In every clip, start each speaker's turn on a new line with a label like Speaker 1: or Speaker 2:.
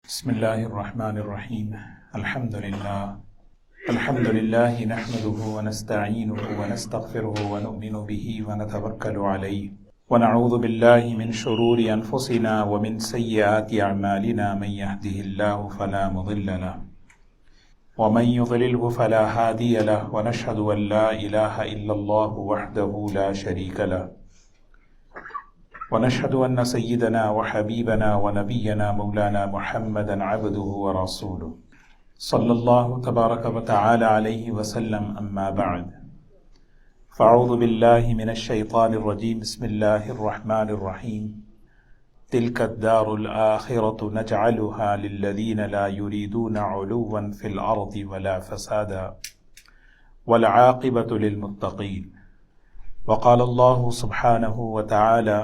Speaker 1: بسم الله الرحمن الرحيم. الحمد لله نحمده ونستعينه ونستغفره ونؤمن به ونتوكل عليه ونعوذ بالله من شرور أنفسنا ومن سيئات أعمالنا. من يهده الله فلا مضل له ومن يضلله فلا هادي له ونشهد أن لا إله إلا الله وحده لا شريك له ونشهد أن سيدنا وحبيبنا ونبينا مولانا محمدا عبده ورسوله صلى الله تبارك وتعالى عليه وسلم. أما بعد فأعوذ بالله من الشيطان الرجيم. بسم الله الرحمن الرحيم. تلك الدار الآخرة نجعلها للذين لا يريدون علوا في الأرض ولا فسادا والعاقبة للمتقين. وقال الله سبحانه وتعالى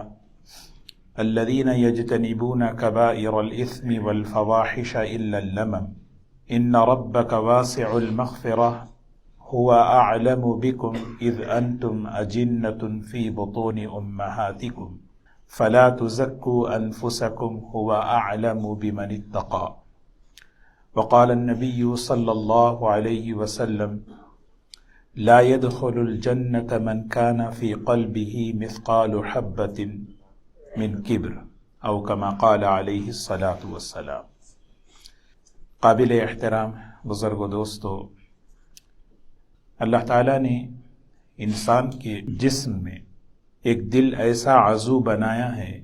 Speaker 1: الذين يجتنبون كبائر الإثم والفواحش إلا اللمم إن ربك واسع المغفرة هو أعلم بكم إذ أنتم أجنة في بطون أمهاتكم فلا تزكوا أنفسكم هو أعلم بمن اتقى. وقال النبي صلى الله عليه وسلم لا يدخل الجنة من كان في قلبه مثقال حبة من کبر او کما قال علیہ الصلاۃ والسلام. قابل احترام بزرگ و دوستو، اللہ تعالیٰ نے انسان کے جسم میں ایک دل ایسا عضو بنایا ہے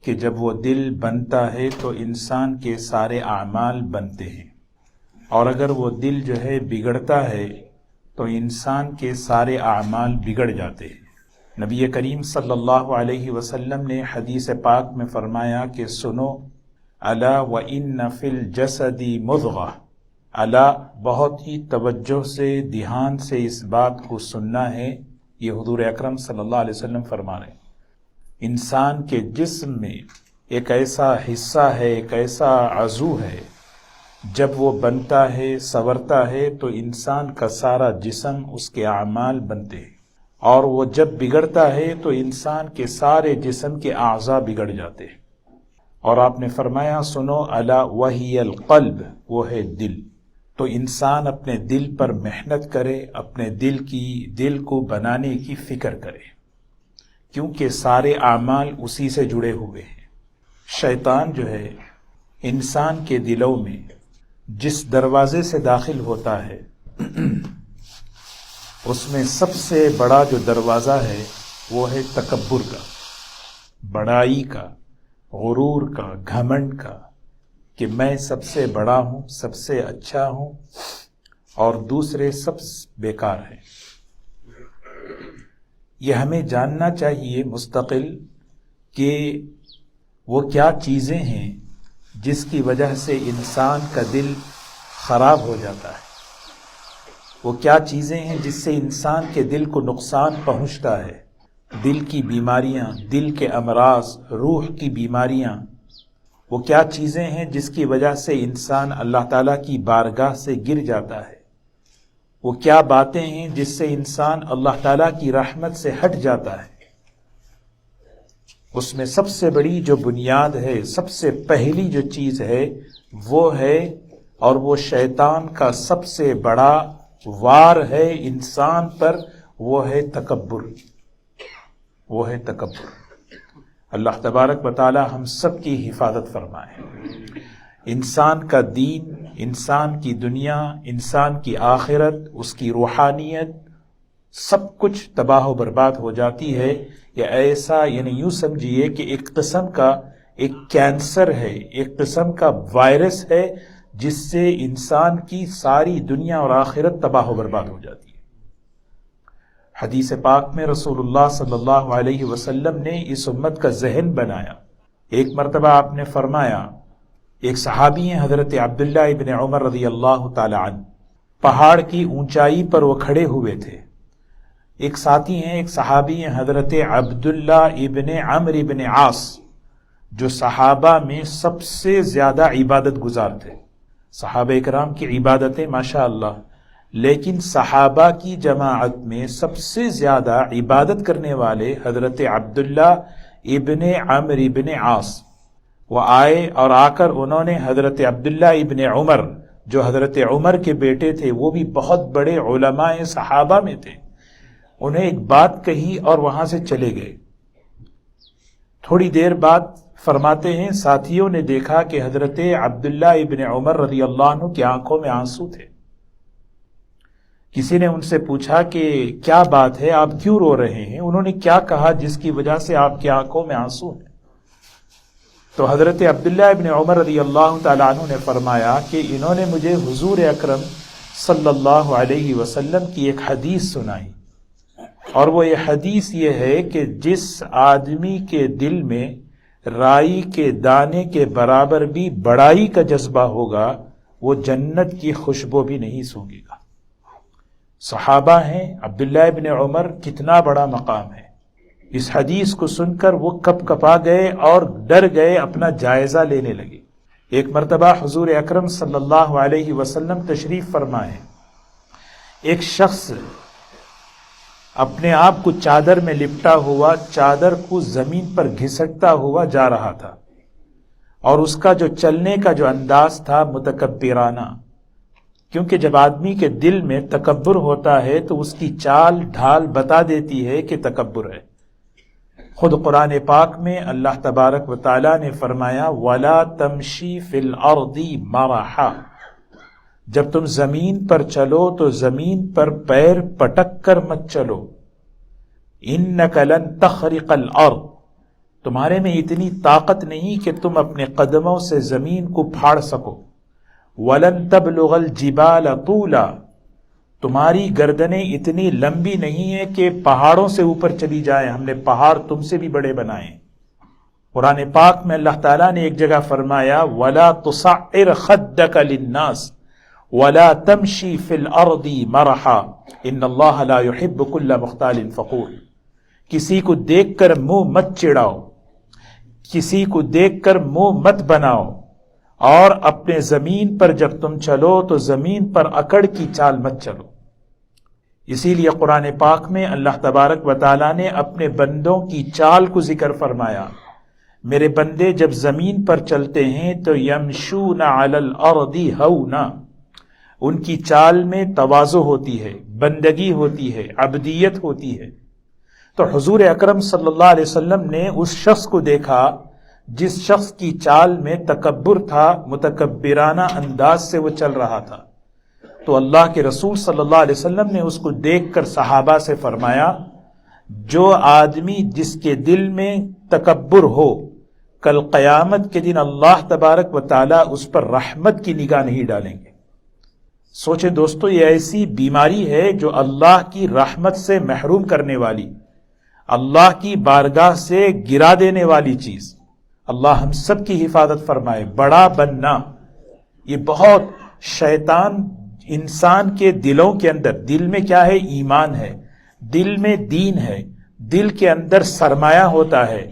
Speaker 1: کہ جب وہ دل بنتا ہے تو انسان کے سارے اعمال بنتے ہیں، اور اگر وہ دل جو ہے بگڑتا ہے تو انسان کے سارے اعمال بگڑ جاتے ہیں. نبی کریم صلی اللہ علیہ وسلم نے حدیث پاک میں فرمایا کہ سنو الا وان فی الجسد مضغہ، الا بہت ہی توجہ سے دھیان سے اس بات کو سننا ہے. یہ حضور اکرم صلی اللہ علیہ وسلم فرما رہے ہیں انسان کے جسم میں ایک ایسا حصہ ہے، ایک ایسا عضو ہے، جب وہ بنتا ہے سنورتا ہے تو انسان کا سارا جسم اس کے اعمال بنتے ہیں، اور وہ جب بگڑتا ہے تو انسان کے سارے جسم کے اعضاء بگڑ جاتے ہیں. اور آپ نے فرمایا سنو الا وہی القلب، وہ ہے دل. تو انسان اپنے دل پر محنت کرے، اپنے دل کو بنانے کی فکر کرے، کیونکہ سارے اعمال اسی سے جڑے ہوئے ہیں. شیطان جو ہے انسان کے دلوں میں جس دروازے سے داخل ہوتا ہے اس میں سب سے بڑا جو دروازہ ہے وہ ہے تکبر کا، بڑائی کا، غرور کا، گھمنڈ کا، کہ میں سب سے بڑا ہوں، سب سے اچھا ہوں اور دوسرے سب بیکار ہیں. یہ ہمیں جاننا چاہیے مستقل کہ وہ کیا چیزیں ہیں جس کی وجہ سے انسان کا دل خراب ہو جاتا ہے، وہ کیا چیزیں ہیں جس سے انسان کے دل کو نقصان پہنچتا ہے. دل کی بیماریاں، دل کے امراض، روح کی بیماریاں، وہ کیا چیزیں ہیں جس کی وجہ سے انسان اللہ تعالیٰ کی بارگاہ سے گر جاتا ہے، وہ کیا باتیں ہیں جس سے انسان اللہ تعالیٰ کی رحمت سے ہٹ جاتا ہے. اس میں سب سے بڑی جو بنیاد ہے، سب سے پہلی جو چیز ہے وہ ہے، اور وہ شیطان کا سب سے بڑا وار ہے انسان پر، وہ ہے تکبر. وہ ہے تکبر. اللہ تبارک و تعالی ہم سب کی حفاظت فرمائے. انسان کا دین، انسان کی دنیا، انسان کی آخرت، اس کی روحانیت، سب کچھ تباہ و برباد ہو جاتی ہے. یہ ایسا یوں سمجھیے کہ ایک قسم کا ایک کینسر ہے، ایک قسم کا وائرس ہے جس سے انسان کی ساری دنیا اور آخرت تباہ و برباد ہو جاتی ہے. حدیث پاک میں رسول اللہ صلی اللہ علیہ وسلم نے اس امت کا ذہن بنایا. ایک مرتبہ آپ نے فرمایا، ایک صحابی ہیں حضرت عبداللہ ابن عمر رضی اللہ تعالی عنہ، پہاڑ کی اونچائی پر وہ کھڑے ہوئے تھے. ایک ساتھی ہیں، ایک صحابی ہیں حضرت عبداللہ ابن عمرو ابن عاص، جو صحابہ میں سب سے زیادہ عبادت گزار تھے. صحابہ اکرام کی عبادتیں ماشاء اللہ، لیکن صحابہ کی جماعت میں سب سے زیادہ عبادت کرنے والے حضرت عبداللہ ابن عمرو ابن عاص، وہ آئے اور آ کر انہوں نے حضرت عبداللہ ابن عمر جو حضرت عمر کے بیٹے تھے، وہ بھی بہت بڑے علماء صحابہ میں تھے، انہیں ایک بات کہی اور وہاں سے چلے گئے۔ تھوڑی دیر بعد فرماتے ہیں ساتھیوں نے دیکھا کہ حضرت عبداللہ ابن عمر رضی اللہ عنہ کی آنکھوں میں آنسو تھے۔ کسی نے ان سے پوچھا کہ کیا بات ہے، آپ کیوں رو رہے ہیں؟ انہوں نے کیا کہا جس کی وجہ سے آپ کی آنکھوں میں آنسو ہیں؟ تو حضرت عبداللہ ابن عمر رضی اللہ تعالیٰ عنہ نے فرمایا کہ انہوں نے مجھے حضور اکرم صلی اللہ علیہ وسلم کی ایک حدیث سنائی، اور وہ یہ حدیث یہ ہے کہ جس آدمی کے دل میں رائی کے دانے کے برابر بھی بڑائی کا جذبہ ہوگا، وہ جنت کی خوشبو بھی نہیں سونگے گا۔ صحابہ ہیں، عبداللہ ابن عمر، کتنا بڑا مقام ہے۔ اس حدیث کو سن کر وہ کپ کپا گئے اور ڈر گئے، اپنا جائزہ لینے لگے۔ ایک مرتبہ حضور اکرم صلی اللہ علیہ وسلم تشریف فرمائے، ایک شخص اپنے آپ کو چادر میں لپٹا ہوا چادر کو زمین پر گھسٹتا ہوا جا رہا تھا، اور اس کا جو چلنے کا جو انداز تھا متکبرانہ، کیونکہ جب آدمی کے دل میں تکبر ہوتا ہے تو اس کی چال ڈھال بتا دیتی ہے کہ تکبر ہے۔ خود قرآن پاک میں اللہ تبارک و تعالیٰ نے فرمایا وَلَا تَمْشِي فِي الْأَرْضِ مَرَحًا، جب تم زمین پر چلو تو زمین پر پیر پٹک کر مت چلو۔ إِنَّكَ لَن تَخْرِقَ الْأَرْض، تمہارے میں اتنی طاقت نہیں کہ تم اپنے قدموں سے زمین کو پھاڑ سکو۔ وَلَن تَبْلُغَ الْجِبَالَ طُولًا، تمہاری گردنیں اتنی لمبی نہیں ہیں کہ پہاڑوں سے اوپر چلی جائیں، ہم نے پہاڑ تم سے بھی بڑے بنائے۔ قرآن پاک میں اللہ تعالیٰ نے ایک جگہ فرمایا وَلَا تُصَعِّرْ خَدَّكَ لِلنَّاسِ وَلَا تَمْشِي فِي الْأَرْضِ مَرَحًا إِنَّ اللَّهَ لَا يُحِبُّ كُلَّ مُخْتَالٍ فَخُورٍ، کسی کو دیکھ کر منہ مت چڑھاؤ، کسی کو دیکھ کر منہ مت بناؤ، اور اپنے زمین پر جب تم چلو تو زمین پر اکڑ کی چال مت چلو۔ اسی لیے قرآن پاک میں اللہ تبارک و تعالیٰ نے اپنے بندوں کی چال کو ذکر فرمایا، میرے بندے جب زمین پر چلتے ہیں تو یمشون علی الارض ہونا، ان کی چال میں تواضع ہوتی ہے، بندگی ہوتی ہے، عبدیت ہوتی ہے۔ تو حضور اکرم صلی اللہ علیہ وسلم نے اس شخص کو دیکھا جس شخص کی چال میں تکبر تھا، متکبرانہ انداز سے وہ چل رہا تھا، تو اللہ کے رسول صلی اللہ علیہ وسلم نے اس کو دیکھ کر صحابہ سے فرمایا جو آدمی جس کے دل میں تکبر ہو، کل قیامت کے دن اللہ تبارک و تعالیٰ اس پر رحمت کی نگاہ نہیں ڈالیں گے۔ سوچیں دوستو، یہ ایسی بیماری ہے جو اللہ کی رحمت سے محروم کرنے والی، اللہ کی بارگاہ سے گرا دینے والی چیز۔ اللہ ہم سب کی حفاظت فرمائے۔ بڑا بننا، یہ بہت شیطان انسان کے دلوں کے اندر، دل میں کیا ہے؟ ایمان ہے، دل میں دین ہے، دل کے اندر سرمایہ ہوتا ہے۔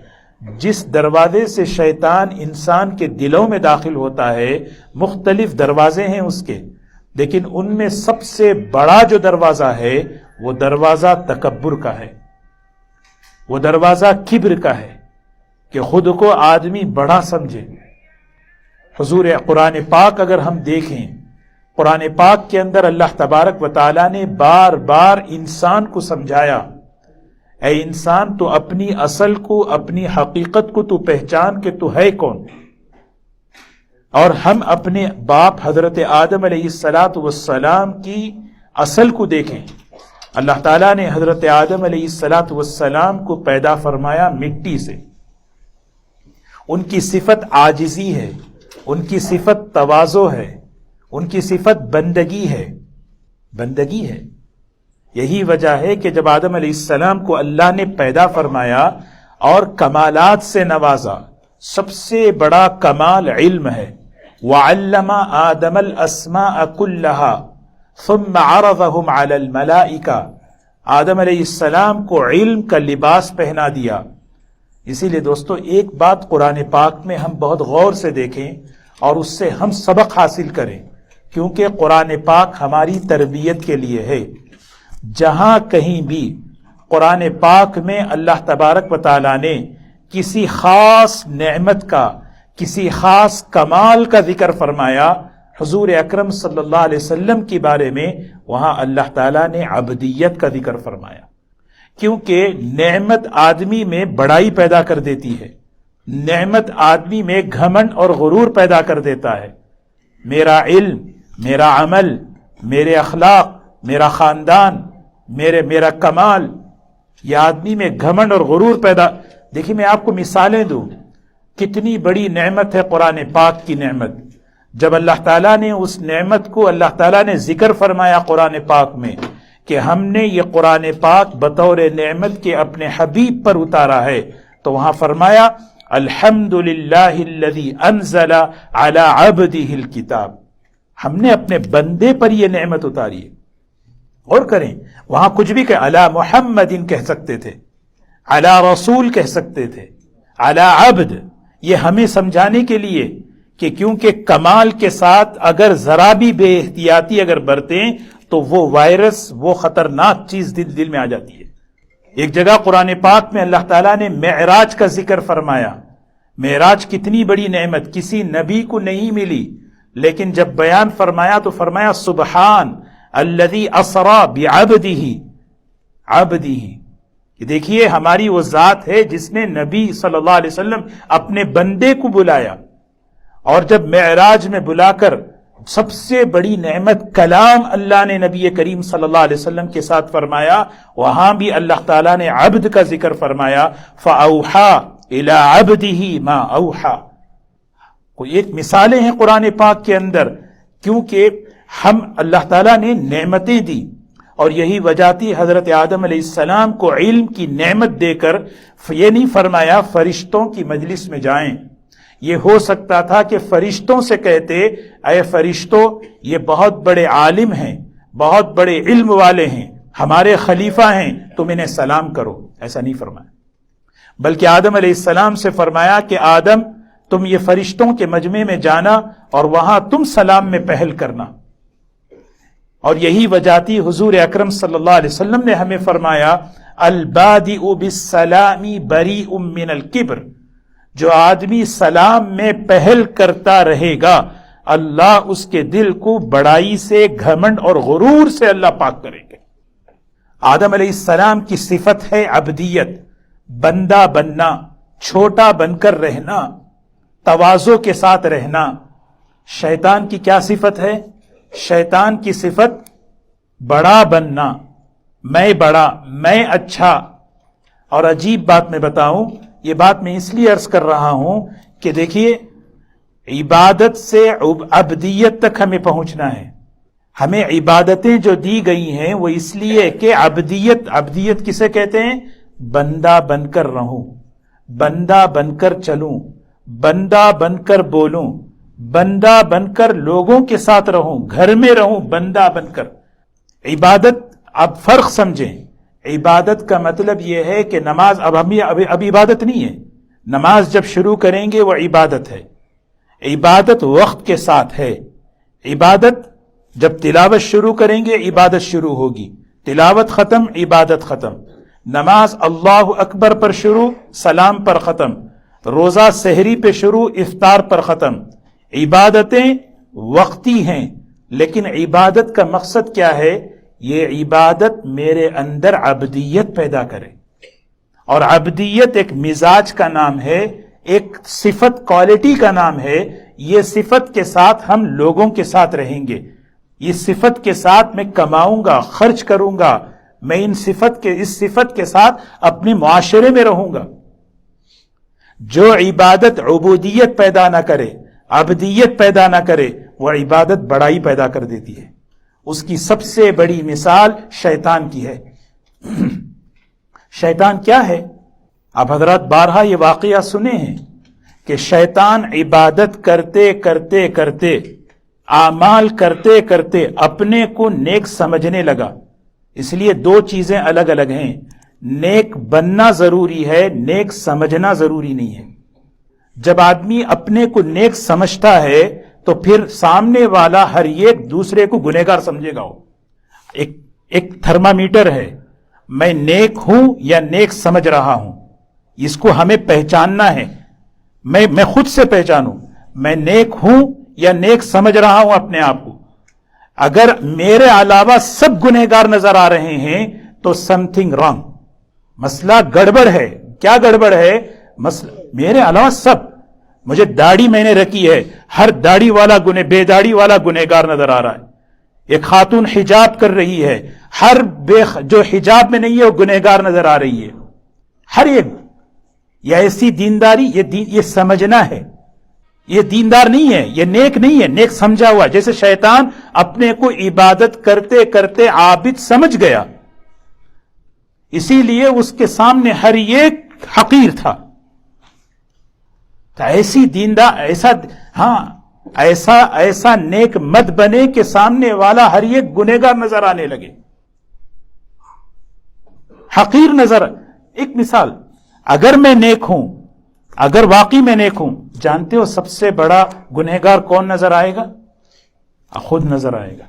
Speaker 1: جس دروازے سے شیطان انسان کے دلوں میں داخل ہوتا ہے، مختلف دروازے ہیں اس کے، لیکن ان میں سب سے بڑا جو دروازہ ہے وہ دروازہ تکبر کا ہے، وہ دروازہ کبر کا ہے کہ خود کو آدمی بڑا سمجھے۔ حضور قرآن پاک اگر ہم دیکھیں، قرآن پاک کے اندر اللہ تبارک و تعالیٰ نے بار بار انسان کو سمجھایا، اے انسان تو اپنی اصل کو، اپنی حقیقت کو تو پہچان کہ تو ہے کون۔ اور ہم اپنے باپ حضرت آدم علیہ السلام کی اصل کو دیکھیں۔ اللہ تعالیٰ نے حضرت آدم علیہ السلام کو پیدا فرمایا مٹی سے، ان کی صفت عاجزی ہے، ان کی صفت تواضع ہے، ان کی صفت بندگی ہے، بندگی ہے۔ یہی وجہ ہے کہ جب آدم علیہ السلام کو اللہ نے پیدا فرمایا اور کمالات سے نوازا، سب سے بڑا کمال علم ہے۔ وَعَلَّمَ آدَمَ الْأَسْمَاءَ كُلَّهَا ثُمَّ عَرَضَهُمْ عَلَى الْمَلَائِكَةِ، آدم علیہ السلام کو علم کا لباس پہنا دیا۔ اسی لیے دوستو، ایک بات قرآن پاک میں ہم بہت غور سے دیکھیں اور اس سے ہم سبق حاصل کریں، کیونکہ قرآن پاک ہماری تربیت کے لیے ہے۔ جہاں کہیں بھی قرآن پاک میں اللہ تبارک و تعالیٰ نے کسی خاص نعمت کا، کسی خاص کمال کا ذکر فرمایا حضور اکرم صلی اللہ علیہ وسلم کے بارے میں، وہاں اللہ تعالیٰ نے عبدیت کا ذکر فرمایا، کیونکہ نعمت آدمی میں بڑائی پیدا کر دیتی ہے، نعمت آدمی میں گھمنڈ اور غرور پیدا کر دیتا ہے۔ میرا علم، میرا عمل، میرے اخلاق، میرا خاندان، میرا کمال، یہ آدمی میں گھمنڈ اور غرور پیدا۔ دیکھیے میں آپ کو مثالیں دوں، کتنی بڑی نعمت ہے قرآن پاک کی نعمت۔ جب اللہ تعالیٰ نے اس نعمت کو، اللہ تعالیٰ نے ذکر فرمایا قرآن پاک میں کہ ہم نے یہ قرآن پاک بطور نعمت کے اپنے حبیب پر اتارا ہے، تو وہاں فرمایا الحمدللہ الذی انزل علی عبدہ الکتاب، ہم نے اپنے بندے پر یہ نعمت اتاری ہے۔ اور کریں، وہاں کچھ بھی کہ علی محمد کہہ سکتے تھے، علی رسول کہہ سکتے تھے، علی عبد، یہ ہمیں سمجھانے کے لیے کہ کیونکہ کمال کے ساتھ اگر ذرا بھی بے احتیاطی اگر برتیں تو وہ وائرس، وہ خطرناک چیز دل میں آ جاتی ہے۔ ایک جگہ قرآن پاک میں اللہ تعالیٰ نے معراج کا ذکر فرمایا۔ معراج کتنی بڑی نعمت، کسی نبی کو نہیں ملی، لیکن جب بیان فرمایا تو فرمایا سبحان الذی اسری بعبدہ، عبدہ، کہ دیکھیے ہماری وہ ذات ہے جس نے نبی صلی اللہ علیہ وسلم اپنے بندے کو بلایا، اور جب معراج میں بلا کر سب سے بڑی نعمت کلام اللہ نے نبی کریم صلی اللہ علیہ وسلم کے ساتھ فرمایا، وہاں بھی اللہ تعالیٰ نے عبد کا ذکر فرمایا، فَأَوْحَى إِلَىٰ عَبْدِهِ مَا أَوْحَى۔ کوئی ایک مثالیں ہیں قرآن پاک کے اندر، کیونکہ ہم اللہ تعالیٰ نے نعمتیں دی، اور یہی وجہ تھی حضرت آدم علیہ السلام کو علم کی نعمت دے کر یہ نہیں فرمایا فرشتوں کی مجلس میں جائیں۔ یہ ہو سکتا تھا کہ فرشتوں سے کہتے اے فرشتوں یہ بہت بڑے عالم ہیں، بہت بڑے علم والے ہیں، ہمارے خلیفہ ہیں، تم انہیں سلام کرو، ایسا نہیں فرمایا، بلکہ آدم علیہ السلام سے فرمایا کہ آدم تم یہ فرشتوں کے مجمع میں جانا اور وہاں تم سلام میں پہل کرنا۔ اور یہی وجہ تھی حضور اکرم صلی اللہ علیہ وسلم نے ہمیں فرمایا البادئ بالسلام بریء من الکبر، جو آدمی سلام میں پہل کرتا رہے گا اللہ اس کے دل کو بڑائی سے، گھمنڈ اور غرور سے اللہ پاک کریں گے۔ آدم علیہ السلام کی صفت ہے عبدیت، بندہ بننا، چھوٹا بن کر رہنا، تواضع کے ساتھ رہنا۔ شیطان کی کیا صفت ہے؟ شیطان کی صفت بڑا بننا، میں بڑا، میں اچھا۔ اور عجیب بات میں بتاؤں، یہ بات میں اس لیے عرض کر رہا ہوں کہ دیکھیے عبادت سے عبدیت تک ہمیں پہنچنا ہے۔ ہمیں عبادتیں جو دی گئی ہیں وہ اس لیے کہ عبدیت کسے کہتے ہیں؟ بندہ بن کر رہوں، بندہ بن کر چلوں، بندہ بن کر بولوں، بندہ بن کر لوگوں کے ساتھ رہوں، گھر میں رہوں، بندہ بن کر۔ عبادت، اب فرق سمجھیں، عبادت کا مطلب یہ ہے کہ نماز اب عبادت نہیں ہے، نماز جب شروع کریں گے وہ عبادت ہے، عبادت وقت کے ساتھ ہے۔ عبادت جب تلاوت شروع کریں گے عبادت شروع ہوگی، تلاوت ختم عبادت ختم۔ نماز اللہ اکبر پر شروع، سلام پر ختم، روزہ سحری پہ شروع، افطار پر ختم۔ عبادتیں وقتی ہیں، لیکن عبادت کا مقصد کیا ہے؟ یہ عبادت میرے اندر عبدیت پیدا کرے، اور عبدیت ایک مزاج کا نام ہے، ایک صفت کوالٹی کا نام ہے۔ یہ صفت کے ساتھ ہم لوگوں کے ساتھ رہیں گے، یہ صفت کے ساتھ میں کماؤں گا، خرچ کروں گا، میں اس صفت کے ساتھ اپنے معاشرے میں رہوں گا۔ جو عبادت عبودیت پیدا نہ کرے، عبدیت پیدا نہ کرے، وہ عبادت بڑائی پیدا کر دیتی ہے۔ اس کی سب سے بڑی مثال شیطان کی ہے۔ شیطان کیا ہے؟ آپ حضرات بارہا یہ واقعہ سنے ہیں کہ شیطان عبادت کرتے کرتے کرتے، اعمال کرتے کرتے اپنے کو نیک سمجھنے لگا۔ اس لیے دو چیزیں الگ الگ ہیں، نیک بننا ضروری ہے، نیک سمجھنا ضروری نہیں ہے۔ جب آدمی اپنے کو نیک سمجھتا ہے تو پھر سامنے والا ہر ایک دوسرے کو گنہگار سمجھے گا۔ ایک تھرمامیٹر ہے، میں نیک ہوں یا نیک سمجھ رہا ہوں، اس کو ہمیں پہچاننا ہے۔ میں خود سے پہچانوں میں نیک ہوں یا نیک سمجھ رہا ہوں اپنے آپ کو. اگر میرے علاوہ سب گنہگار نظر آ رہے ہیں تو سم تھنگ رانگ، مسئلہ گڑبڑ ہے. کیا گڑبڑ ہے؟ مسئلہ میرے علاوہ سب، مجھے داڑھی میں نے رکھی ہے، ہر داڑھی والا بے داڑھی والا گنہگار نظر آ رہا ہے. ایک خاتون حجاب کر رہی ہے، ہر جو حجاب میں نہیں ہے وہ گنہگار نظر آ رہی ہے. ہر ایک. یہ ایسی دینداری، یہ سمجھنا ہے. یہ دیندار نہیں ہے، یہ نیک نہیں ہے. نیک سمجھا ہوا، جیسے شیطان اپنے کو عبادت کرتے کرتے عابد سمجھ گیا، اسی لیے اس کے سامنے ہر ایک حقیر تھا. تو ایسی دیندار، ایسا نیک مت بنے کہ سامنے والا ہر ایک گنہگار نظر آنے لگے، حقیر نظر. ایک مثال، اگر میں نیک ہوں، اگر واقعی میں نیک ہوں، جانتے ہو سب سے بڑا گنہگار کون نظر آئے گا؟ خود نظر آئے گا.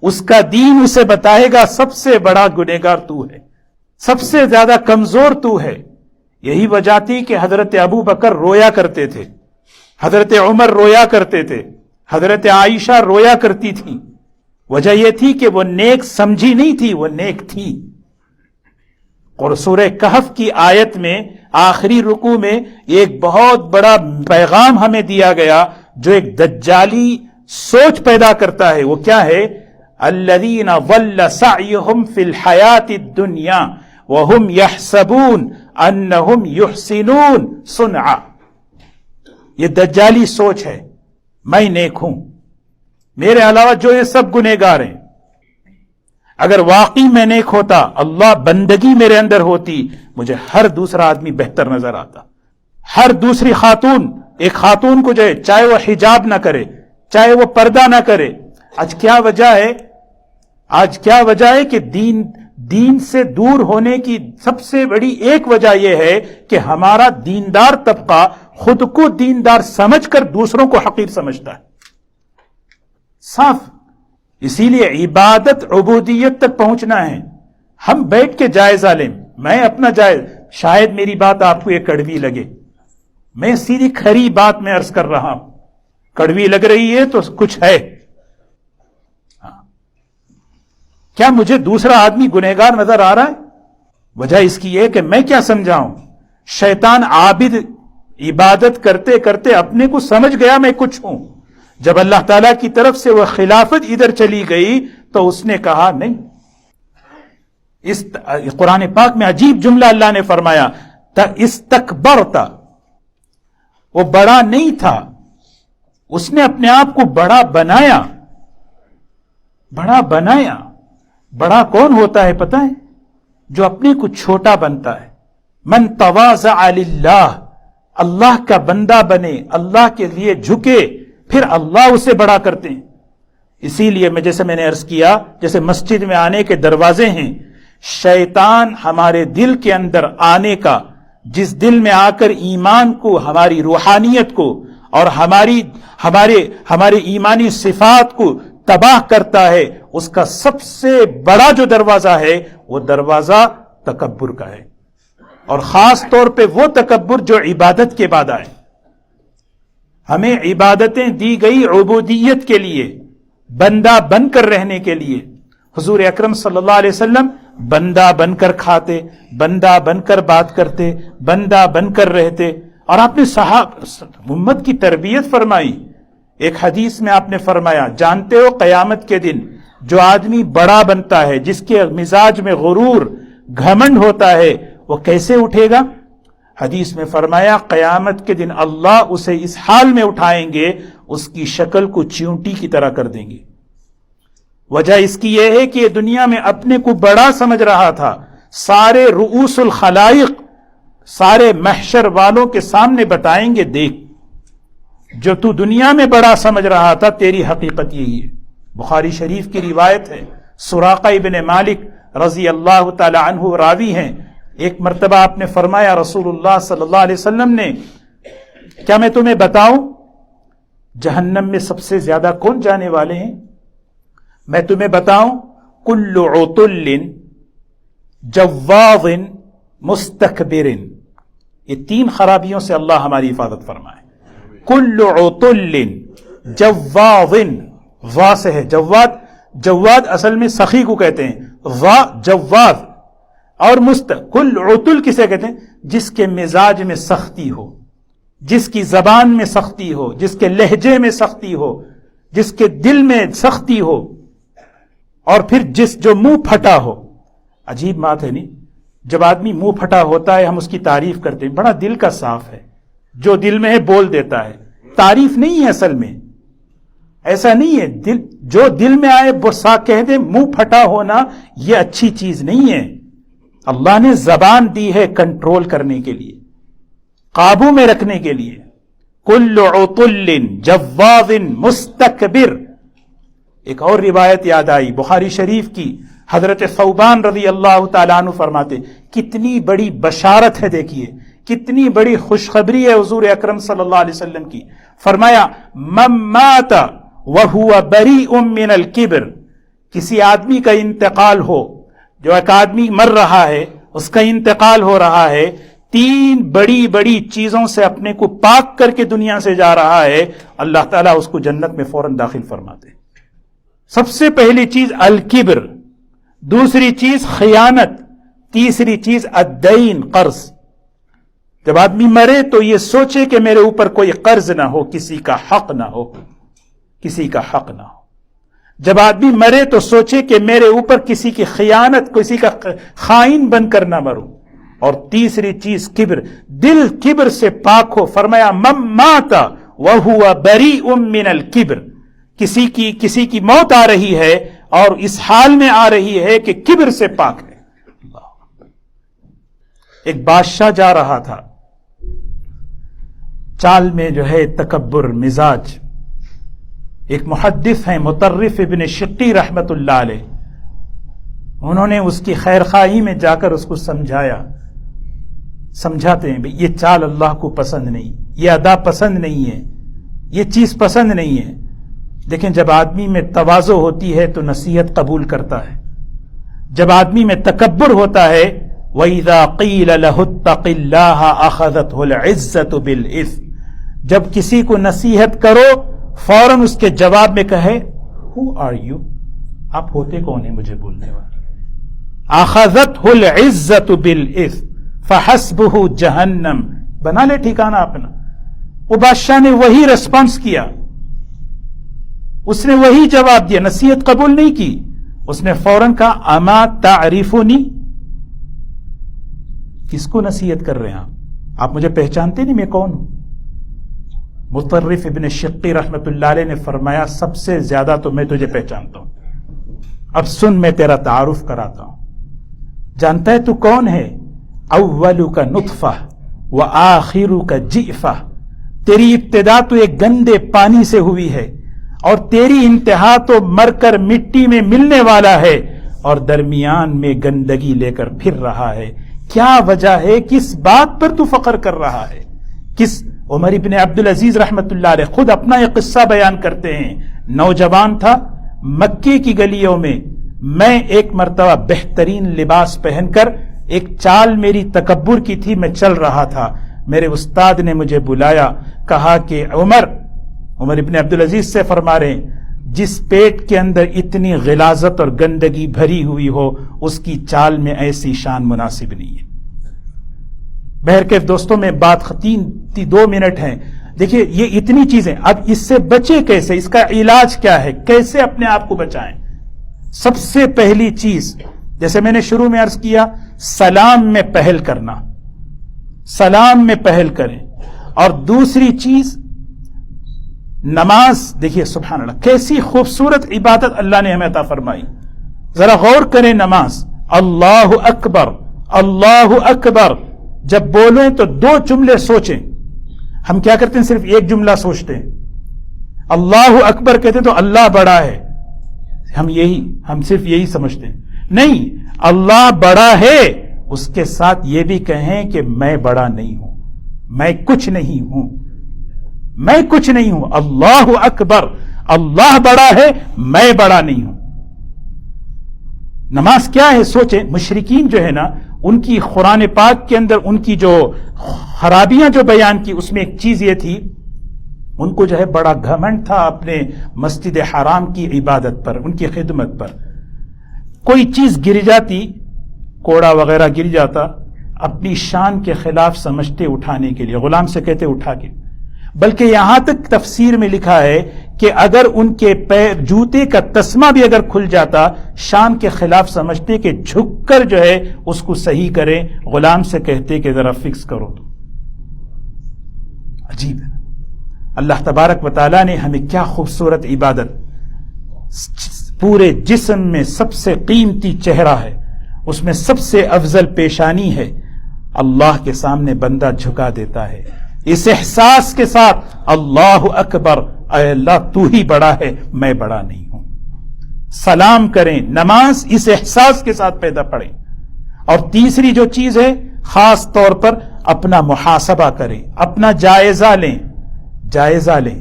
Speaker 1: اس کا دین اسے بتائے گا سب سے بڑا گنہگار تو ہے، سب سے زیادہ کمزور تو ہے. یہی وجہ تھی کہ حضرت ابو بکر رویا کرتے تھے، حضرت عمر رویا کرتے تھے، حضرت عائشہ رویا کرتی تھی. وجہ یہ تھی کہ وہ نیک سمجھی نہیں تھی، وہ نیک تھی. اور سورہ کہف کی آیت میں آخری رکوع میں ایک بہت بڑا پیغام ہمیں دیا گیا جو ایک دجالی سوچ پیدا کرتا ہے. وہ کیا ہے؟ الذین ضل سعیہم فی الحیات الدنیا وہم یحسبون انہم یحسنون صنعا. یہ دجالی سوچ ہے. میں نیک ہوں، میرے علاوہ جو یہ سب گنہگار ہیں. اگر واقعی میں نیک ہوتا، اللہ بندگی میرے اندر ہوتی، مجھے ہر دوسرا آدمی بہتر نظر آتا. ہر دوسری خاتون، ایک خاتون کو جو ہے، چاہے وہ حجاب نہ کرے، چاہے وہ پردہ نہ کرے. آج کیا وجہ ہے کہ دین سے دور ہونے کی سب سے بڑی ایک وجہ یہ ہے کہ ہمارا دیندار طبقہ خود کو دیندار سمجھ کر دوسروں کو حقیر سمجھتا ہے. صاف. اسی لیے عبادت عبودیت تک پہنچنا ہے. ہم بیٹھ کے جائزہ لیں. میں اپنا شاید میری بات آپ کو یہ کڑوی لگے، میں سیدھی کھری بات میں عرض کر رہا ہوں. کڑوی لگ رہی ہے تو کچھ ہے. کیا مجھے دوسرا آدمی گنہگار نظر آ رہا ہے؟ وجہ اس کی یہ کہ میں کیا سمجھاؤں، شیطان عابد عبادت کرتے کرتے اپنے کو سمجھ گیا میں کچھ ہوں. جب اللہ تعالیٰ کی طرف سے وہ خلافت ادھر چلی گئی تو اس نے کہا نہیں. اس قرآن پاک میں عجیب جملہ اللہ نے فرمایا، استکبرتا. وہ بڑا نہیں تھا، اس نے اپنے آپ کو بڑا بنایا. بڑا کون ہوتا ہے پتہ ہے؟ جو اپنے کو چھوٹا بنتا ہے. من تواضع للہ، اللہ کا بندہ بنے، اللہ کے لیے جھکے، پھر اللہ اسے بڑا کرتے ہیں. اسی لیے جیسے میں نے عرض کیا، جیسے مسجد میں آنے کے دروازے ہیں، شیطان ہمارے دل کے اندر آنے کا، جس دل میں آ کر ایمان کو، ہماری روحانیت کو اور ہمارے ایمانی صفات کو تباہ کرتا ہے، اس کا سب سے بڑا جو دروازہ ہے وہ دروازہ تکبر کا ہے. اور خاص طور پہ وہ تکبر جو عبادت کے بعد آئے. ہمیں عبادتیں دی گئی عبودیت کے لیے، بندہ بن کر رہنے کے لیے. حضور اکرم صلی اللہ علیہ وسلم بندہ بن کر کھاتے، بندہ بن کر بات کرتے، بندہ بن کر رہتے. اور آپ نے امت کی تربیت فرمائی. ایک حدیث میں آپ نے فرمایا، جانتے ہو قیامت کے دن جو آدمی بڑا بنتا ہے، جس کے مزاج میں غرور، گھمنڈ ہوتا ہے، وہ کیسے اٹھے گا؟ حدیث میں فرمایا قیامت کے دن اللہ اسے اس حال میں اٹھائیں گے، اس کی شکل کو چیونٹی کی طرح کر دیں گے. وجہ اس کی یہ ہے کہ یہ دنیا میں اپنے کو بڑا سمجھ رہا تھا. سارے رؤوس الخلائق، سارے محشر والوں کے سامنے بتائیں گے، دیکھ جو تو دنیا میں بڑا سمجھ رہا تھا، تیری حقیقت یہی ہے. بخاری شریف کی روایت ہے، سراقہ ابن مالک رضی اللہ تعالی عنہ راوی ہیں. ایک مرتبہ آپ نے فرمایا، رسول اللہ صلی اللہ علیہ وسلم نے، کیا میں تمہیں بتاؤں جہنم میں سب سے زیادہ کون جانے والے ہیں؟ میں تمہیں بتاؤں، کل عتل جواظ مستکبر. یہ 3 خرابیوں سے اللہ ہماری حفاظت فرمائے. کل عطل جواظ، وا سے ہے جواد، جواد اصل میں سخی کو کہتے ہیں، وا جواظ. اور کل عطل کسے کہتے ہیں؟ جس کے مزاج میں سختی ہو، جس کی زبان میں سختی ہو، جس کے لہجے میں سختی ہو، جس کے دل میں سختی ہو، اور پھر جو منہ پھٹا ہو. عجیب بات ہے نہیں، جب آدمی منہ پھٹا ہوتا ہے ہم اس کی تعریف کرتے ہیں، بڑا دل کا صاف ہے، جو دل میں ہے بول دیتا ہے. تعریف نہیں ہے اصل میں، ایسا نہیں ہے. جو دل میں آئے وہ کہہ دے. منہ پھٹا ہونا یہ اچھی چیز نہیں ہے. اللہ نے زبان دی ہے کنٹرول کرنے کے لیے، قابو میں رکھنے کے لیے. کل عطل جواظ مستکبر. ایک اور روایت یاد آئی بخاری شریف کی، حضرت ثوبان رضی اللہ تعالیٰ عنہ فرماتے کتنی بڑی بشارت ہے، دیکھیے کتنی بڑی خوشخبری ہے حضور اکرم صلی اللہ علیہ وسلم کی. فرمایا من مات وہو بریء من الکبر. کسی آدمی کا انتقال ہو، جو ایک آدمی مر رہا ہے، اس کا انتقال ہو رہا ہے، 3 بڑی بڑی چیزوں سے اپنے کو پاک کر کے دنیا سے جا رہا ہے، اللہ تعالیٰ اس کو جنت میں فوراً داخل فرماتے. سب سے پہلی چیز الکبر، دوسری چیز خیانت، تیسری چیز الدین قرض. جب آدمی مرے تو یہ سوچے کہ میرے اوپر کوئی قرض نہ ہو، کسی کا حق نہ ہو، کسی کا حق نہ ہو. جب آدمی مرے تو سوچے کہ میرے اوپر کسی کی خیانت، کسی کا خائن بن کر نہ مروں. اور تیسری چیز کبر، دل کبر سے پاک ہو. فرمایا من مات وہو بریء من الکبر. کسی کی موت آ رہی ہے اور اس حال میں آ رہی ہے کہ کبر سے پاک ہے. ایک بادشاہ جا رہا تھا، چال میں جو ہے تکبر مزاج. ایک محدث ہیں مطرف ابن شقی رحمت اللہ علیہ، انہوں نے اس کی خیرخواہی میں جا کر اس کو سمجھاتے ہیں بھئی یہ چال اللہ کو پسند نہیں، یہ ادا پسند نہیں ہے، یہ چیز پسند نہیں ہے. لیکن جب آدمی میں تواضع ہوتی ہے تو نصیحت قبول کرتا ہے. جب آدمی میں تکبر ہوتا ہے وَإِذَا قِيلَ لَهُ اتَّقِ اللَّهَ أَخَذَتْهُ الْعِزَّةُ بِالْإِثْمِ. جب کسی کو نصیحت کرو فوراً اس کے جواب میں کہے Who are you؟ آپ ہوتے کون ہیں مجھے بولنے والے؟ أَخَذَتْهُ الْعِزَّةُ بِالْإِثْمِ فَحَسْبُهُ جَهَنَّمْ. بنا لے ٹھکانہ اپنا. وہ بادشاہ نے وہی ریسپانس کیا، اس نے وہی جواب دیا، نصیحت قبول نہیں کی. اس نے فوراً کہا اما تعریفونی. کس کو نصیحت کر رہے ہیں آپ مجھے پہچانتے نہیں میں کون ہوں؟ مطرف ابن شقی رحمت اللہ علیہ نے فرمایا سب سے زیادہ تو میں تجھے پہچانتا ہوں. اب سن میں تیرا تعارف کراتا ہوں. جانتا ہے تو کون ہے؟ اولک نطفہ وآخرک جئفہ. تیری ابتدا تو ایک گندے پانی سے ہوئی ہے اور تیری انتہا تو مر کر مٹی میں ملنے والا ہے، اور درمیان میں گندگی لے کر پھر رہا ہے. کیا وجہ ہے؟ کس بات پر تو فخر کر رہا ہے؟ عمر ابن عبدالعزیز رحمت اللہ علیہ خود اپنا ایک قصہ بیان کرتے ہیں. نوجوان تھا مکے کی گلیوں میں ایک مرتبہ بہترین لباس پہن کر، ایک چال میری تکبر کی تھی، میں چل رہا تھا. میرے استاد نے مجھے بلایا، کہا کہ عمر ابن عبدالعزیز سے فرما رہے ہیں جس پیٹ کے اندر اتنی غلاظت اور گندگی بھری ہوئی ہو اس کی چال میں ایسی شان مناسب نہیں ہے. بہرکیف دوستوں میں بات ختم 2 منٹ ہیں. دیکھیے یہ اتنی چیزیں، اب اس سے بچے کیسے؟ اس کا علاج کیا ہے؟ کیسے اپنے آپ کو بچائیں؟ سب سے پہلی چیز جیسے میں نے شروع میں عرض کیا، سلام میں پہل کرنا. سلام میں پہل کریں. اور دوسری چیز نماز. دیکھیے سبحان اللہ کیسی خوبصورت عبادت اللہ نے ہمیں عطا فرمائی. ذرا غور کریں نماز. اللہ اکبر اللہ اکبر جب بولیں تو 2 جملے سوچیں. ہم کیا کرتے ہیں؟ صرف ایک جملہ سوچتے ہیں. اللہ اکبر کہتے ہیں تو اللہ بڑا ہے، ہم صرف یہی سمجھتے ہیں. نہیں، اللہ بڑا ہے اس کے ساتھ یہ بھی کہیں کہ میں بڑا نہیں ہوں، میں کچھ نہیں ہوں، میں کچھ نہیں ہوں. اللہ اکبر، اللہ بڑا ہے، میں بڑا نہیں ہوں. نماز کیا ہے؟ سوچیں. مشرکین جو ہے نا ان کی قرآن پاک کے اندر ان کی جو خرابیاں جو بیان کی، اس میں ایک چیز یہ تھی، ان کو جو ہے بڑا گھمنڈ تھا اپنے مسجد حرام کی عبادت پر، ان کی خدمت پر. کوئی چیز گر جاتی، کوڑا وغیرہ گر جاتا، اپنی شان کے خلاف سمجھتے اٹھانے کے لیے، غلام سے کہتے اٹھا کے. بلکہ یہاں تک تفسیر میں لکھا ہے کہ اگر ان کے پیر جوتے کا تسمہ بھی اگر کھل جاتا، شان کے خلاف سمجھتے کہ جھک کر جو ہے اس کو صحیح کریں، غلام سے کہتے کہ ذرا فکس کرو. تو عجیب ہے. اللہ تبارک و تعالیٰ نے ہمیں کیا خوبصورت عبادت، پورے جسم میں سب سے قیمتی چہرہ ہے، اس میں سب سے افضل پیشانی ہے، اللہ کے سامنے بندہ جھکا دیتا ہے اس احساس کے ساتھ، اللہ اکبر، اے اللہ تو ہی بڑا ہے، میں بڑا نہیں ہوں. سلام کریں، نماز اس احساس کے ساتھ پیدا پڑیں. اور تیسری جو چیز ہے، خاص طور پر اپنا محاسبہ کریں، اپنا جائزہ لیں. جائزہ لیں.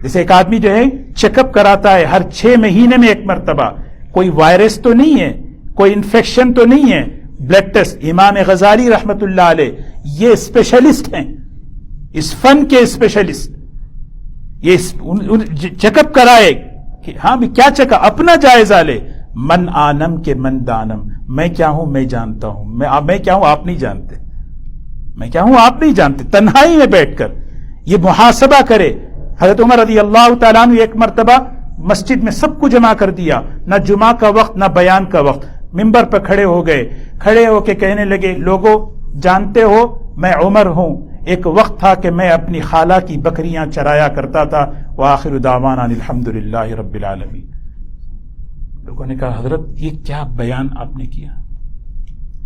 Speaker 1: جیسے ایک آدمی جو ہے چیک اپ کراتا ہے ہر 6 مہینے میں ایک مرتبہ، کوئی وائرس تو نہیں ہے، کوئی انفیکشن تو نہیں ہے. بلڈ ٹیسٹ، امام غزالی رحمت اللہ علیہ یہ اسپیشلسٹ ہیں، اس فن کے اسپیشلسٹ. یہ چیک اپ کرائے کہ ہاں بھی کیا چیک اپ، اپنا جائزہ لے. من آنم کے من دانم، میں کیا ہوں میں جانتا ہوں، میں کیا ہوں آپ نہیں جانتے، میں کیا ہوں آپ نہیں جانتے. تنہائی میں بیٹھ کر یہ محاسبہ کرے. حضرت عمر رضی اللہ تعالیٰ عنہ ایک مرتبہ مسجد میں سب کو جمع کر دیا، نہ جمعہ کا وقت نہ بیان کا وقت. ممبر پر کھڑے ہو گئے، کھڑے ہو کے کہنے لگے، لوگوں جانتے ہو میں عمر ہوں، ایک وقت تھا کہ میں اپنی خالہ کی بکریاں چرایا کرتا تھا. وآخر دعوانا الحمدللہ رب العالمین. لوگوں نے کہا حضرت یہ کیا بیان آپ نے کیا،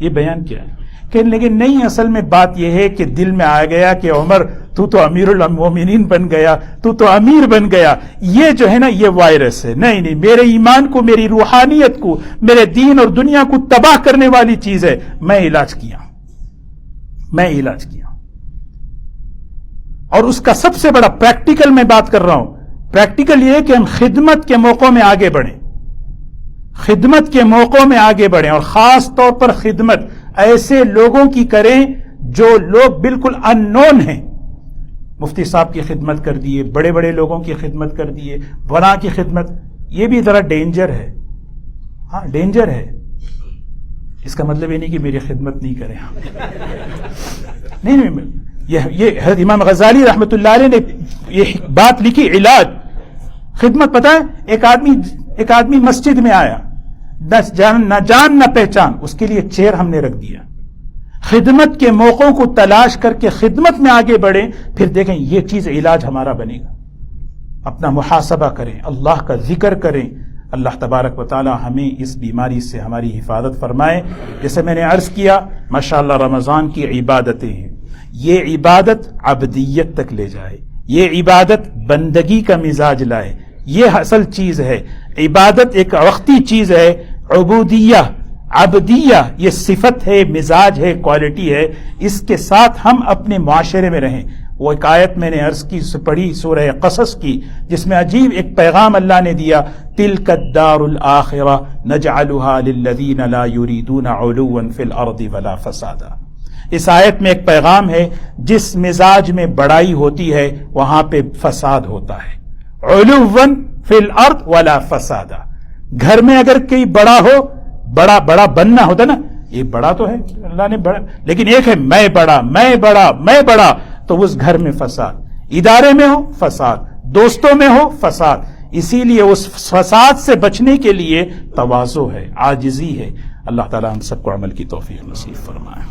Speaker 1: یہ بیان کیا ہے؟ کہنے لگے نہیں، اصل میں بات یہ ہے کہ دل میں آ گیا کہ عمر تو امیر المومنین بن گیا، تو امیر بن گیا، یہ جو ہے نا یہ وائرس ہے. نہیں، میرے ایمان کو، میری روحانیت کو، میرے دین اور دنیا کو تباہ کرنے والی چیز ہے. میں علاج کیا. اور اس کا سب سے بڑا پریکٹیکل میں بات کر رہا ہوں. پریکٹیکل یہ ہے کہ ہم خدمت کے موقعوں میں آگے بڑھیں، خدمت کے موقعوں میں آگے بڑھیں، اور خاص طور پر خدمت ایسے لوگوں کی کریں جو لوگ بالکل ان نون ہیں. مفتی صاحب کی خدمت کر دیے، بڑے بڑے لوگوں کی خدمت کر دیے، وراء کی خدمت. یہ بھی ذرا ڈینجر ہے. ہاں ڈینجر ہے. اس کا مطلب یہ نہیں کہ میری خدمت نہیں کریں. نہیں، یہ حضرت امام غزالی رحمت اللہ علیہ نے یہ بات لکھی، علاج خدمت. پتہ ہے ایک آدمی مسجد میں آیا، نہ جان نہ پہچان، اس کے لیے چیئر ہم نے رکھ دیا. خدمت کے موقعوں کو تلاش کر کے خدمت میں آگے بڑھیں، پھر دیکھیں یہ چیز علاج ہمارا بنے گا. اپنا محاسبہ کریں، اللہ کا ذکر کریں. اللہ تبارک و تعالی ہمیں اس بیماری سے ہماری حفاظت فرمائے. جیسے میں نے عرض کیا، ماشاءاللہ رمضان کی عبادتیں ہیں، یہ عبادت عبدیت تک لے جائے، یہ عبادت بندگی کا مزاج لائے. یہ اصل چیز ہے. عبادت ایک وقتی چیز ہے، عبدیہ یہ صفت ہے، مزاج ہے، کوالٹی ہے. اس کے ساتھ ہم اپنے معاشرے میں رہیں. وہ ایک آیت میں نے عرض کی، پڑھی سورہ قصص کی، جس میں عجیب ایک پیغام اللہ نے دیا، تلک الدار الآخرہ نجعلها للذین لا یریدون علوا فی الارض ولا فسادا. اس آیت میں ایک پیغام ہے، جس مزاج میں بڑائی ہوتی ہے وہاں پہ فساد ہوتا ہے. علوا فی الارض ولا فسادا. گھر میں اگر کوئی بڑا ہو، بڑا بننا ہوتا نا، یہ بڑا تو ہے اللہ نے بڑا، لیکن ایک ہے میں بڑا، تو اس گھر میں فساد. ادارے میں ہو فساد، دوستوں میں ہو فساد. اسی لیے اس فساد سے بچنے کے لیے تواضع ہے، عاجزی ہے. اللہ تعالی ہم سب کو عمل کی توفیق نصیب فرمائے.